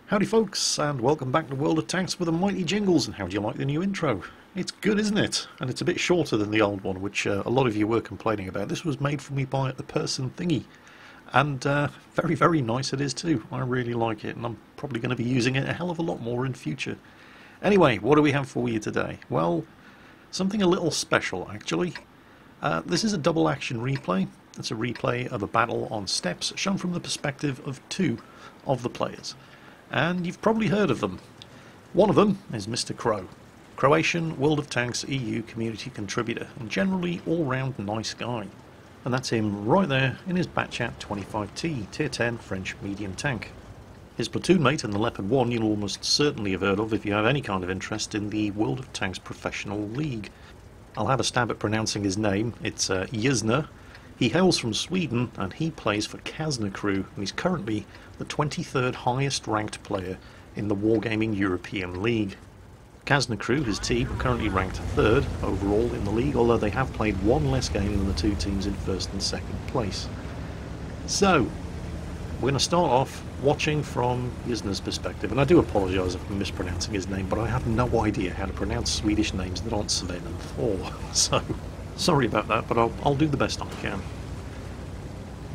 Howdy folks, and welcome back to World of Tanks with the mighty Jingles. And how do you like the new intro? It's good, isn't it? And it's a bit shorter than the old one, which a lot of you were complaining about. This was made for me by apersonthingy, and very, very nice it is too. I really like it, and I'm probably going to be using it a hell of a lot more in future. Anyway, what do we have for you today? Well, something a little special actually. This is a double action replay. It's a replay of a battle on steps, shown from the perspective of two of the players. And you've probably heard of them. One of them is MisterCro, Croatian World of Tanks EU community contributor, and generally all-round nice guy. And that's him right there in his Batchat 25T, Tier 10 French medium tank. His platoon mate in the Leopard 1 you'll almost certainly have heard of if you have any kind of interest in the World of Tanks Professional League. I'll have a stab at pronouncing his name. It's Yzne. He hails from Sweden and he plays for Kazna crew, and he's currently the 23rd highest ranked player in the Wargaming European League. Kazna crew, his team, are currently ranked 3rd overall in the league, although they have played one less game than the two teams in 1st and 2nd place. So, we're going to start off watching from Yzne's perspective, and I do apologise if I'm mispronouncing his name, but I have no idea how to pronounce Swedish names that aren't Sven and Thor, so sorry about that, but I'll do the best I can.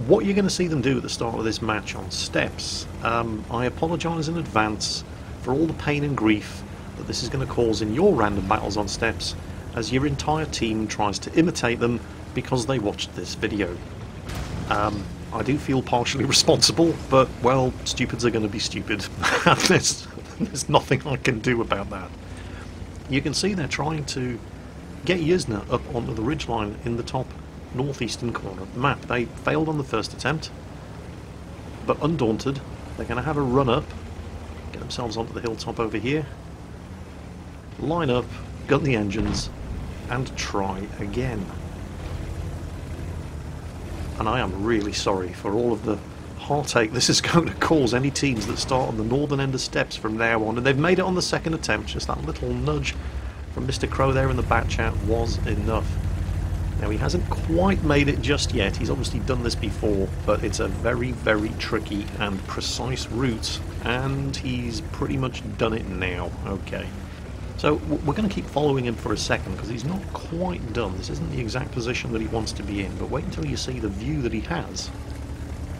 What you're going to see them do at the start of this match on steps, I apologise in advance for all the pain and grief that this is going to cause in your random battles on steps, as your entire team tries to imitate them because they watched this video. I do feel partially responsible, but, well, stupids are going to be stupid. There's nothing I can do about that. You can see they're trying to get Yzne up onto the ridgeline in the top northeastern corner of the map. They failed on the first attempt, but undaunted, they're going to have a run up, get themselves onto the hilltop over here, line up, gun the engines, and try again. And I am really sorry for all of the heartache this is going to cause any teams that start on the northern end of steps from now on. And they've made it on the second attempt. Just that little nudge from MisterCro there in the bat chat was enough. Now, he hasn't quite made it just yet. He's obviously done this before, but it's a very, very tricky and precise route, and he's pretty much done it now. Okay. So we're going to keep following him for a second because he's not quite done. This isn't the exact position that he wants to be in, but wait until you see the view that he has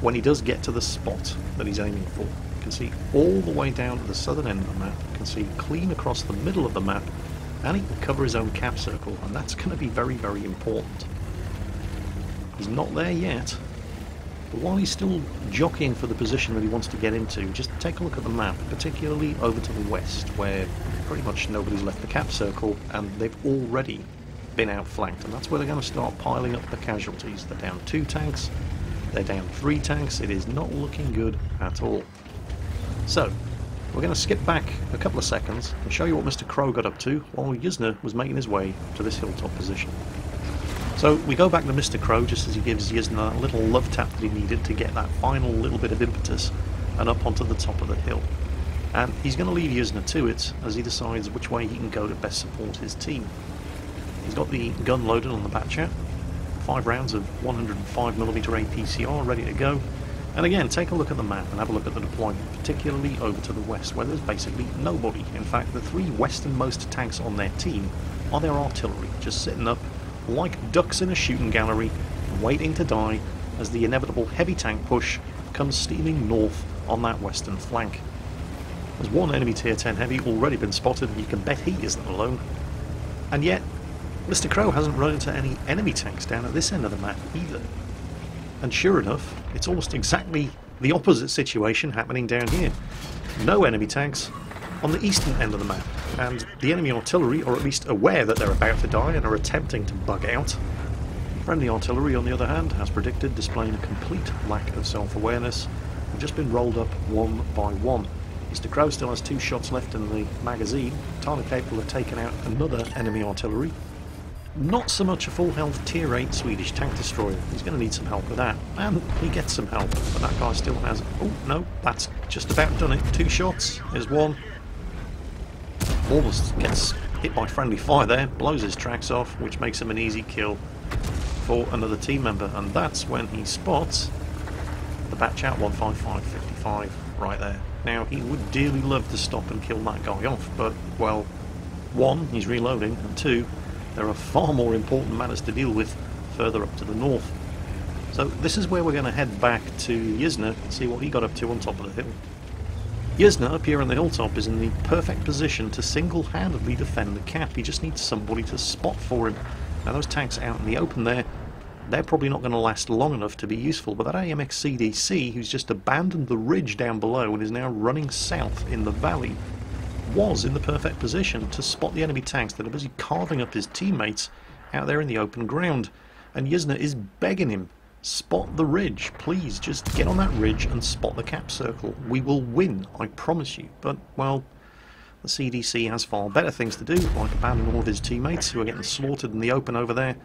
when he does get to the spot that he's aiming for. You can see all the way down to the southern end of the map. You can see clean across the middle of the map, and he can cover his own cap circle, and that's going to be very, very important. He's not there yet, but while he's still jockeying for the position that he wants to get into, just take a look at the map, particularly over to the west, where pretty much nobody's left the cap circle, and they've already been outflanked, and that's where they're going to start piling up the casualties. They're down 2 tanks, they're down 3 tanks, it is not looking good at all. So, we're going to skip back a couple of seconds and show you what MisterCro got up to while Yzne was making his way to this hilltop position. So we go back to MisterCro just as he gives Yzne that little love tap that he needed to get that final little bit of impetus and up onto the top of the hill. And he's going to leave Yzne to it as he decides which way he can go to best support his team. He's got the gun loaded on the Batchat, 5 rounds of 105mm APCR ready to go. And again, take a look at the map and have a look at the deployment, particularly over to the west, where there's basically nobody. In fact, the 3 westernmost tanks on their team are their artillery, just sitting up like ducks in a shooting gallery, waiting to die as the inevitable heavy tank push comes steaming north on that western flank. There's one enemy tier 10 heavy already been spotted, and you can bet he isn't alone. And yet, MisterCro hasn't run into any enemy tanks down at this end of the map either. And sure enough, it's almost exactly the opposite situation happening down here. No enemy tanks on the eastern end of the map, and the enemy artillery are at least aware that they're about to die and are attempting to bug out. Friendly artillery, on the other hand, as predicted, displaying a complete lack of self-awareness, have just been rolled up one by one. MisterCro still has 2 shots left in the magazine, entirely capable of taking out another enemy artillery. Not so much a full health tier 8 Swedish tank destroyer. He's going to need some help with that, and he gets some help, but that guy still has... Oh no, that's just about done it. 2 shots, here's one. Almost gets hit by friendly fire there, blows his tracks off, which makes him an easy kill for another team member, and that's when he spots the Batchat 15555 right there. Now, he would dearly love to stop and kill that guy off, but, well, one, he's reloading, and two, there are far more important matters to deal with further up to the north. So this is where we're going to head back to Yzne and see what he got up to on top of the hill. Yzne, up here on the hilltop, is in the perfect position to single-handedly defend the cap. He just needs somebody to spot for him. Now, those tanks out in the open there, they're probably not going to last long enough to be useful, but that AMX CDC, who's just abandoned the ridge down below and is now running south in the valley, was in the perfect position to spot the enemy tanks that are busy carving up his teammates out there in the open ground. And Yzne is begging him, spot the ridge, please, just get on that ridge and spot the cap circle. We will win, I promise you. But, well, the CDC has far better things to do, like abandon all of his teammates who are getting slaughtered in the open over there,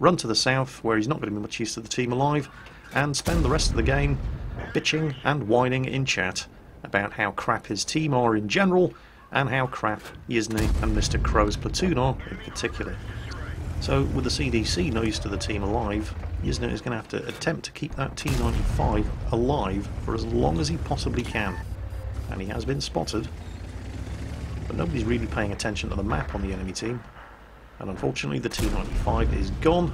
run to the south, where he's not going to be much use to the team alive, and spend the rest of the game bitching and whining in chat about how crap his team are in general, and how crap Yzne and MisterCro's platoon are in particular. So, with the CDC no use to the team alive, Yzne is going to have to attempt to keep that T-95 alive for as long as he possibly can. And he has been spotted, but nobody's really paying attention to the map on the enemy team. And unfortunately the T-95 is gone,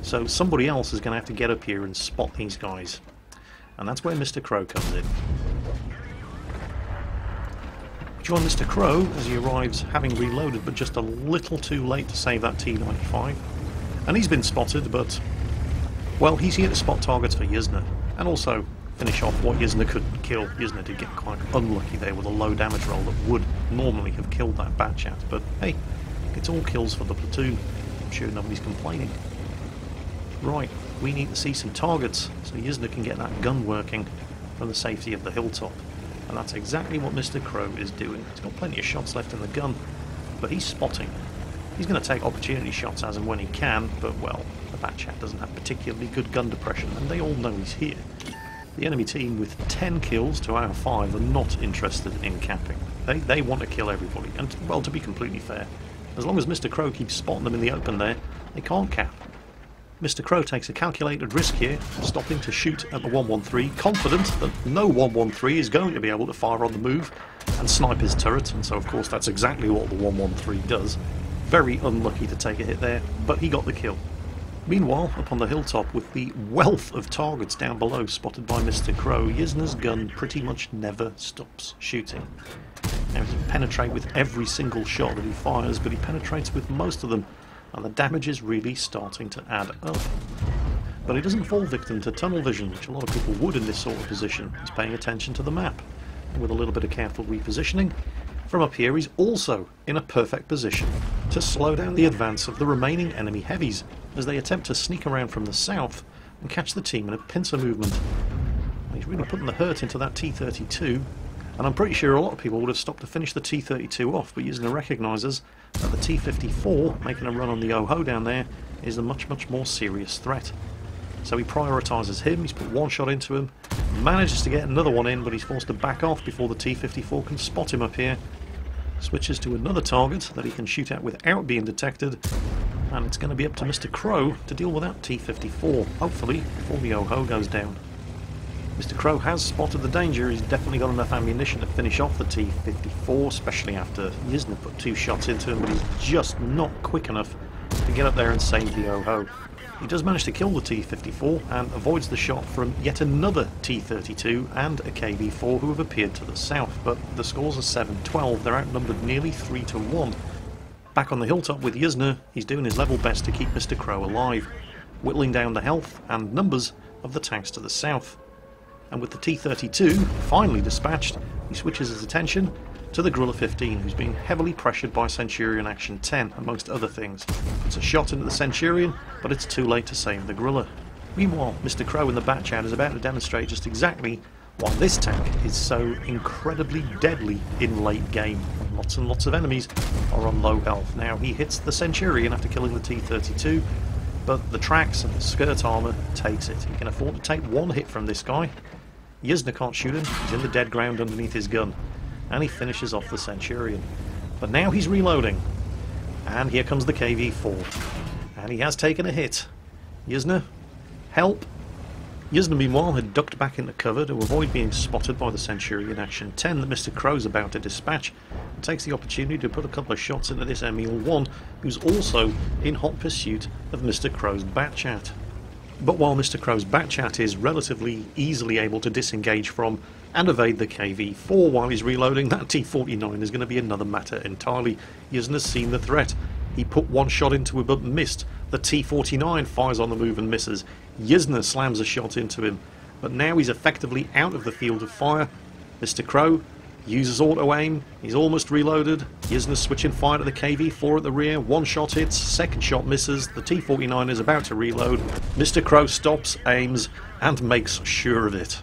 so somebody else is going to have to get up here and spot these guys. And that's where MisterCro comes in. Join MisterCro as he arrives having reloaded, but just a little too late to save that T-95. And he's been spotted, but, well, he's here to spot targets for Yzne, and also finish off what Yzne couldn't kill. Yzne did get quite unlucky there with a low damage roll that would normally have killed that Batchat, but hey, it's all kills for the platoon. I'm sure nobody's complaining. Right, we need to see some targets so Yzne can get that gun working from the safety of the hilltop. And that's exactly what MisterCro is doing. He's got plenty of shots left in the gun, but he's spotting. He's going to take opportunity shots as and when he can, but, well, the Batchat doesn't have particularly good gun depression, and they all know he's here. The enemy team with 10 kills to our 5 are not interested in capping. They want to kill everybody, and, well, to be completely fair, as long as MisterCro keeps spotting them in the open there, they can't cap. MisterCro takes a calculated risk here, stopping to shoot at the 113, confident that no 113 is going to be able to fire on the move and snipe his turret, and so of course that's exactly what the 113 does. Very unlucky to take a hit there, but he got the kill. Meanwhile, up on the hilltop, with the wealth of targets down below spotted by MisterCro, Yzne's gun pretty much never stops shooting. Now, he can penetrate with every single shot that he fires, but he penetrates with most of them, and the damage is really starting to add up. But he doesn't fall victim to tunnel vision, which a lot of people would in this sort of position. He's paying attention to the map. And with a little bit of careful repositioning, from up here he's also in a perfect position to slow down the advance of the remaining enemy heavies as they attempt to sneak around from the south and catch the team in a pincer movement. And he's really putting the hurt into that T-32, and I'm pretty sure a lot of people would have stopped to finish the T-32 off, but Yzne recognises that the T-54, making a run on the Oho down there, is a much more serious threat. So he prioritises him, he's put one shot into him, manages to get another one in, but he's forced to back off before the T-54 can spot him up here. Switches to another target that he can shoot at without being detected, and it's going to be up to MisterCro to deal with that T-54, hopefully before the Oho goes down. MisterCro has spotted the danger. He's definitely got enough ammunition to finish off the T-54, especially after Yzne put 2 shots into him, but he's just not quick enough to get up there and save the Oho. He does manage to kill the T-54 and avoids the shot from yet another T-32 and a KV-4 who have appeared to the south, but the scores are 7-12. They're outnumbered nearly 3-1. Back on the hilltop with Yzne, he's doing his level best to keep MisterCro alive, whittling down the health and numbers of the tanks to the south. And with the T-32 finally dispatched, he switches his attention to the Guerrilla 15, who's being heavily pressured by Centurion Action 10, amongst other things. It's a shot into the Centurion, but it's too late to save the Guerrilla. Meanwhile, Mr. in the Batchat is about to demonstrate just exactly why this tank is so incredibly deadly in late game. Lots and lots of enemies are on low health. Now, he hits the Centurion after killing the T-32, but the tracks and the skirt armour takes it. He can afford to take one hit from this guy. Yzne can't shoot him, he's in the dead ground underneath his gun, and he finishes off the Centurion. But now he's reloading, and here comes the KV-4, and he has taken a hit. Yzne, help! Yzne, meanwhile, had ducked back into cover to avoid being spotted by the Centurion Action 10 that Mr. Crow's about to dispatch, and takes the opportunity to put a couple of shots into this Emil 1, who's also in hot pursuit of Mr. Crow's Batchat. But while Mr. Crow's Batchat is relatively easily able to disengage from and evade the KV-4 while he's reloading, that T-49 is going to be another matter entirely. Yzne's seen the threat. He put one shot into him but missed. The T-49 fires on the move and misses. Yzne slams a shot into him, but now he's effectively out of the field of fire. Mr. Crow uses auto-aim. He's almost reloaded. Yzne switching fire to the KV-4 at the rear. One shot hits, second shot misses. The T-49 is about to reload. Mr. Crow stops, aims, and makes sure of it.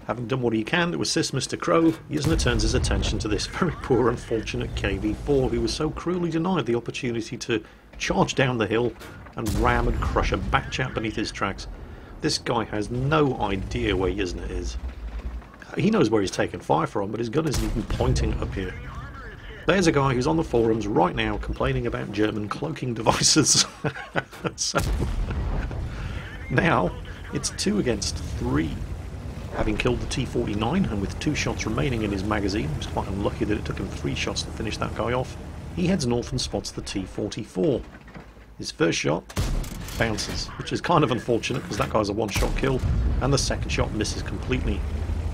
Having done what he can to assist Mr. Crow, Yzne turns his attention to this very poor, unfortunate KV-4 who was so cruelly denied the opportunity to charge down the hill and ram and crush a Batchat beneath his tracks. This guy has no idea where Yzne is. He knows where he's taken fire from, but his gun isn't even pointing up here. There's a guy who's on the forums right now complaining about German cloaking devices. So, now it's 2 against 3. Having killed the T-49 and with 2 shots remaining in his magazine, he was quite unlucky that it took him 3 shots to finish that guy off, he heads north and spots the T-44. His first shot bounces, which is kind of unfortunate because that guy's a one-shot kill, and the second shot misses completely.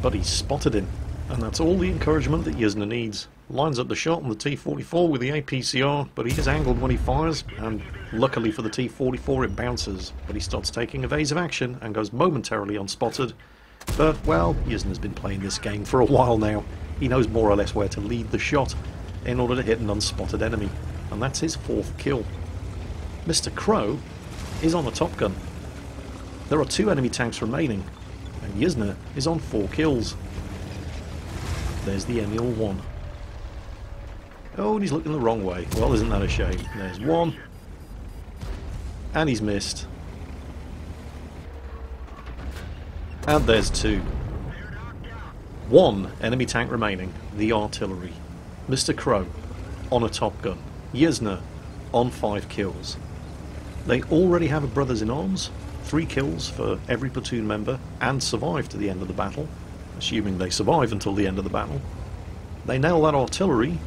But he spotted him, and that's all the encouragement that Yzne needs. Lines up the shot on the T-44 with the APCR, but he is angled when he fires, and luckily for the T-44 it bounces. But he starts taking evasive action and goes momentarily unspotted. But, well, Yzne's been playing this game for a while now. He knows more or less where to lead the shot in order to hit an unspotted enemy, and that's his 4th kill. Mr. Crow is on a Top Gun. There are 2 enemy tanks remaining, and Yzne is on 4 kills. There's the Emil 1. Oh, and he's looking the wrong way. Well, isn't that a shame? There's 1. And he's missed. And there's 2. 1 enemy tank remaining, the artillery. Mr. Crow on a Top Gun. Yzne on 5 kills. They already have a brothers in arms, 3 kills for every platoon member, and survive to the end of the battle, assuming they survive until the end of the battle. They nail that artillery.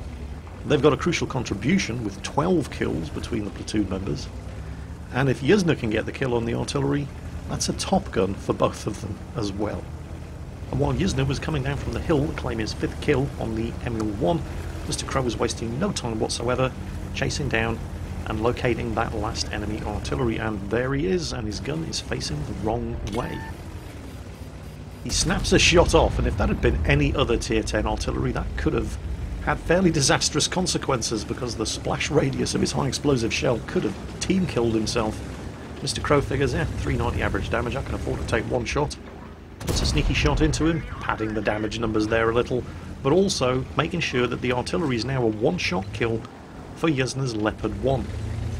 They've got a crucial contribution with 12 kills between the platoon members, and if Yzne can get the kill on the artillery, that's a Top Gun for both of them as well. And while Yzne was coming down from the hill to claim his 5th kill on the Emil 1, Mr. Crow was wasting no time whatsoever chasing down and locating that last enemy artillery, and there he is, and his gun is facing the wrong way. He snaps a shot off, and if that had been any other tier 10 artillery, that could have had fairly disastrous consequences, because the splash radius of his high explosive shell could have team killed himself. Mr. Crow figures, 390 average damage, I can afford to take 1 shot. Puts a sneaky shot into him, padding the damage numbers there a little, but also making sure that the artillery is now a 1-shot kill for Yzne's Leopard 1.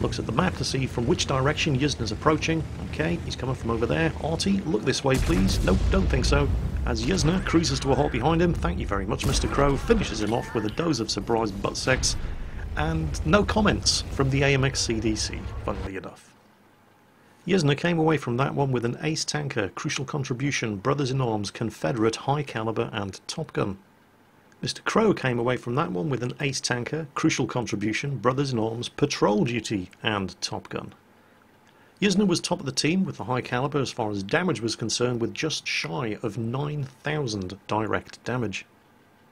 Looks at the map to see from which direction Yzne's approaching. Okay, he's coming from over there. Artie, look this way please. Nope, don't think so. As Yzne cruises to a halt behind him, thank you very much Mr. Crow, finishes him off with a dose of surprise butt sex, and no comments from the AMX CDC, funnily enough. Yzne came away from that one with an ace tanker, crucial contribution, brothers in arms, Confederate, high caliber and Top Gun. Mr. Crow came away from that one with an ace tanker, crucial contribution, brothers in arms, patrol duty and Top Gun. Yzne was top of the team with the high caliber as far as damage was concerned, with just shy of 9,000 direct damage.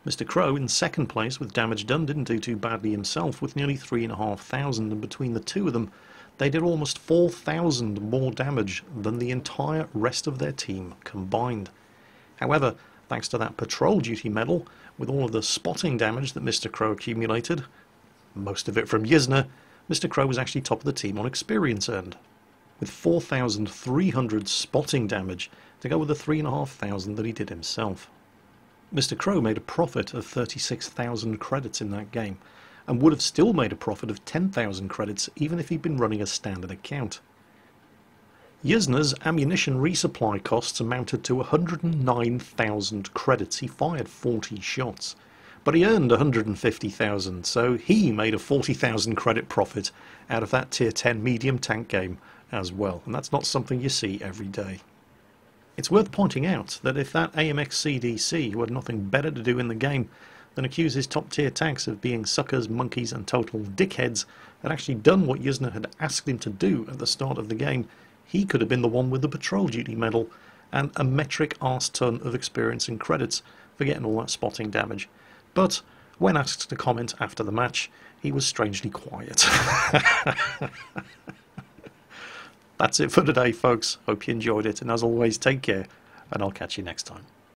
Mr. Crow in second place with damage done didn't do too badly himself, with nearly 3,500, and between the two of them they did almost 4,000 more damage than the entire rest of their team combined. However, thanks to that patrol duty medal, with all of the spotting damage that Mr. Crow accumulated, most of it from Yzne, Mr. Crow was actually top of the team on experience earned, with 4,300 spotting damage to go with the 3,500 that he did himself. Mr. Crow made a profit of 36,000 credits in that game, and would have still made a profit of 10,000 credits even if he'd been running a standard account. Yzne's ammunition resupply costs amounted to 109,000 credits. He fired 40 shots, but he earned 150,000, so he made a 40,000 credit profit out of that tier 10 medium tank game as well, and that's not something you see every day. It's worth pointing out that if that AMX CDC, who had nothing better to do in the game than accuse his top-tier tanks of being suckers, monkeys and total dickheads, had actually done what Yzne had asked him to do at the start of the game, he could have been the one with the patrol duty medal and a metric arse ton of experience and credits for getting all that spotting damage. But when asked to comment after the match, he was strangely quiet. That's it for today, folks. Hope you enjoyed it, and as always, take care, and I'll catch you next time.